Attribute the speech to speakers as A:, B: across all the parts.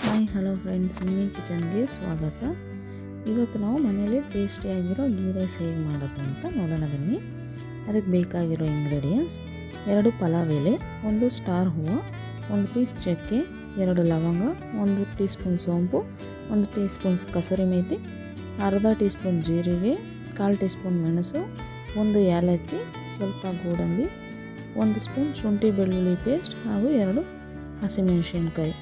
A: Hi hello friends, mini ಕಿಚನ್ಗೆ ಸ್ವಾಗತ. ಇವತ್ತು ನಾವು ಮನೆಯಲ್ಲಿ ಟೇಸ್ಟಿಯಾಗಿರೋ ಗೀ ರೈಸ್ ಹೇಗೆ ಮಾಡೋದು ಅಂತ ನೋಡೋಣ ಬನ್ನಿ. ಅದಕ್ಕೆ ಬೇಕಾಗಿರೋ ಇಂಗ್ರೀಡಿಯೆಂಟ್ಸ್: 2 ಪಲಾವ್ ಎಲೆ, 1 ಸ್ಟಾರ್ ಹೂವು, 1 ಪೀಸ್ ಚಕ್ಕೆ, 2 ಲವಂಗ, 1 ಟೀ ಸ್ಪೂನ್ ಸೋಂಪು, 1 ಟೀ ಸ್ಪೂನ್ ಕಸೂರಿ ಮೇಥಿ, ಅರ್ಧ ಟೀ ಸ್ಪೂನ್ ಜೀರಿಗೆ, 1/4 ಟೀ ಸ್ಪೂನ್ ಮೆಣಸು, 1 ಏಲಕ್ಕಿ, ಸ್ವಲ್ಪ ಗೋಡಂಬಿ, 1 ಸ್ಪೂನ್ ಶುಂಠಿ ಬೆಳ್ಳುಳ್ಳಿ ಪೇಸ್ಟ್ ಹಾಗೂ 2 ಹಸಿಮೆಣಸಿನ್ಕಾಯಿ,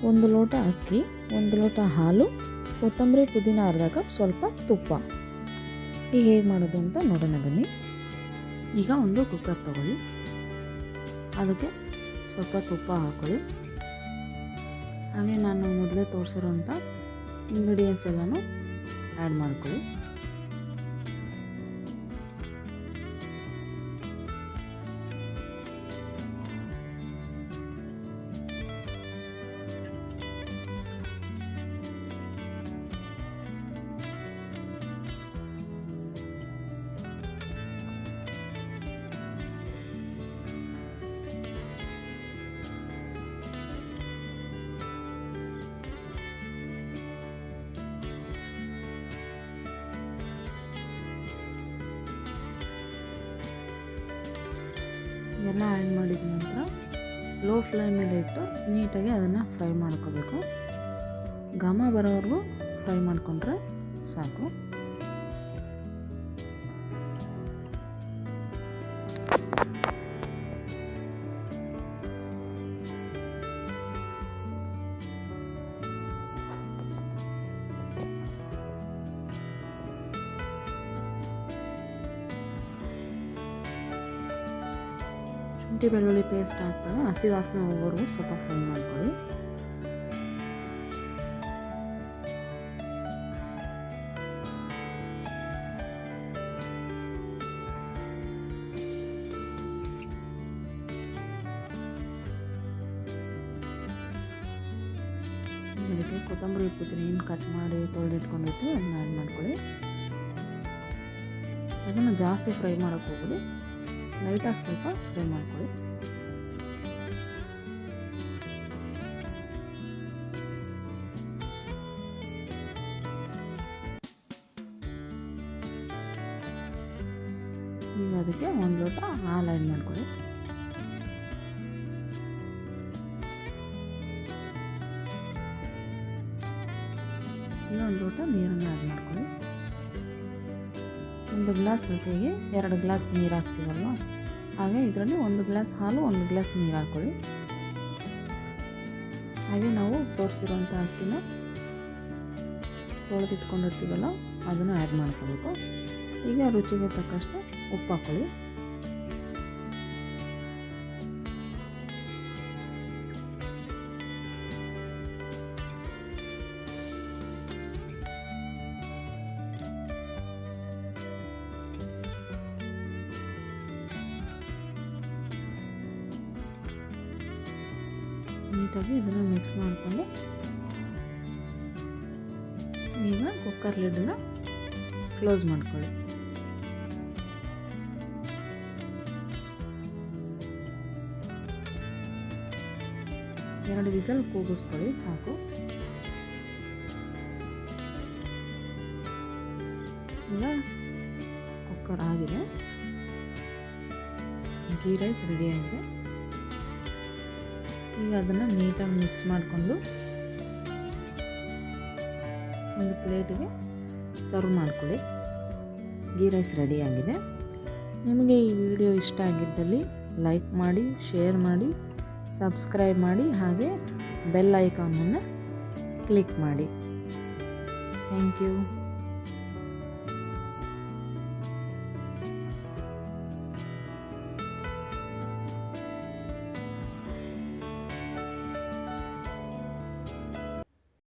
A: 1 ಲೋಟ ಅಕ್ಕಿ, 1 ಲೋಟ ಹಾಲು, ಕೊತ್ತಂಬರಿ ಪುದೀನ ಅರ್ಧ ಕಪ್, ಸ್ವಲ್ಪ ತುಪ್ಪ. ಈಗ ಹೇಗೆ ಮಾಡೋದು ಅಂತ ನೋಡೋಣ ಬನ್ನಿ. ಈಗ ಒಂದು ಕುಕ್ಕರ್ ತಗೊಳ್ಳಿ, ಅದಕ್ಕೆ ಸ್ವಲ್ಪ ತುಪ್ಪ ಹಾಕೊಳ್ಳಿ. ಹಾಗೆ ನಾನು ಮೊದಲೇ ತೋರಿಸಿರೋಂಥ ಇಂಗ್ರೀಡಿಯೆಂಟ್ಸ್ ಎಲ್ಲನೂ ಆ್ಯಡ್ ಮಾಡ್ಕೊಳ್ಳಿ. ಎಲ್ಲ ಆ್ಯಡ್ ಮಾಡಿದ ನಂತರ ಲೋ ಫ್ಲೇಮಲ್ಲಿ ಇಟ್ಟು ನೀಟಾಗಿ ಅದನ್ನು ಫ್ರೈ ಮಾಡ್ಕೋಬೇಕು. ಘಮ ಬರೋವರೆಗೂ ಫ್ರೈ ಮಾಡಿಕೊಂಡ್ರೆ ಸಾಕು. ಶುಂಠಿ ಬೆಳ್ಳುಳ್ಳಿ ಪೇಸ್ಟ್ ಹಾಕ್ತಾರೆ, ಹಸಿ ವಾಸನೆ ಹೋಗೋವರೆಗೂ ಸ್ವಲ್ಪ ಫ್ರೈ ಮಾಡ್ಕೊಳ್ಳಿ. ಇದಕ್ಕೆ ಕೊತ್ತಂಬರಿ ಪುದೀನ ಏನು ಕಟ್ ಮಾಡಿ ತೊಳೆದಿಟ್ಕೊಂಡಿರ್ತೀವಿ ಅದನ್ನ ಆ್ಯಡ್ ಮಾಡ್ಕೊಳ್ಳಿ. ಅದನ್ನು ಜಾಸ್ತಿ ಫ್ರೈ ಮಾಡೋಕ್ಕೆ ಹೋಗಲಿ, ಲೈಟಾಗಿ ಸ್ವಲ್ಪ ಫ್ರೈ ಮಾಡ್ಕೊಳ್ಳಿ. ಈಗ ಅದಕ್ಕೆ 1 ಲೋಟ ಹಾಲು ಆ್ಯಡ್ ಮಾಡ್ಕೊಳ್ಳಿ. ಈಗ 1 ಲೋಟ ನೀರನ್ನು ಆ್ಯಡ್ ಮಾಡ್ಕೊಳ್ಳಿ. 1 ಗ್ಲಾಸ್ ಅಕ್ಕಿಗೆ 2 ಗ್ಲಾಸ್ ನೀರು ಹಾಕ್ತೀವಲ್ವ, ಹಾಗೆ ಇದರಲ್ಲಿ 1 ಗ್ಲಾಸ್ ಹಾಲು, 1 ಗ್ಲಾಸ್ ನೀರು ಹಾಕ್ಕೊಳ್ಳಿ. ಹಾಗೆ ನಾವು ತೋರಿಸಿರೋಂಥ ಅಕ್ಕಿನ ತೊಳೆದಿಟ್ಕೊಂಡಿರ್ತೀವಲ್ಲ ಅದನ್ನು ಆ್ಯಡ್ ಮಾಡ್ಕೋಬೇಕು. ಈಗ ರುಚಿಗೆ ತಕ್ಕಷ್ಟು ಉಪ್ಪು ಹಾಕ್ಕೊಳ್ಳಿ. ನೀಟಾಗಿ ಇದನ್ನು ಮಿಕ್ಸ್ ಮಾಡಿಕೊಂಡು ಈಗ ಕುಕ್ಕರ್ ಲಿಡ್ನ ಕ್ಲೋಸ್ ಮಾಡ್ಕೊಳ್ಳಿ. ಎರಡು ವಿಸಲ್ ಕೂಗಿಸ್ಕೊಳ್ಳಿ ಸಾಕು. ಈಗ ಕುಕ್ಕರ್ ಆಗಿದೆ, ಗೀ ರೈಸ್ ರೆಡಿಯಾಗಿದೆ. ಈಗ ಅದನ್ನು ನೀಟಾಗಿ ಮಿಕ್ಸ್ ಮಾಡಿಕೊಂಡು ಒಂದು ಪ್ಲೇಟಿಗೆ ಸರ್ವ್ ಮಾಡ್ಕೊಳ್ಳಿ. ಗೀ ರೈಸ್ ರೆಡಿಯಾಗಿದೆ. ನಿಮಗೆ ಈ ವಿಡಿಯೋ ಇಷ್ಟ ಆಗಿದ್ದಲ್ಲಿ ಲೈಕ್ ಮಾಡಿ, ಶೇರ್ ಮಾಡಿ, ಸಬ್ಸ್ಕ್ರೈಬ್ ಮಾಡಿ, ಹಾಗೆ ಬೆಲ್ ಐಕಾನನ್ನು ಕ್ಲಿಕ್ ಮಾಡಿ. Thank you.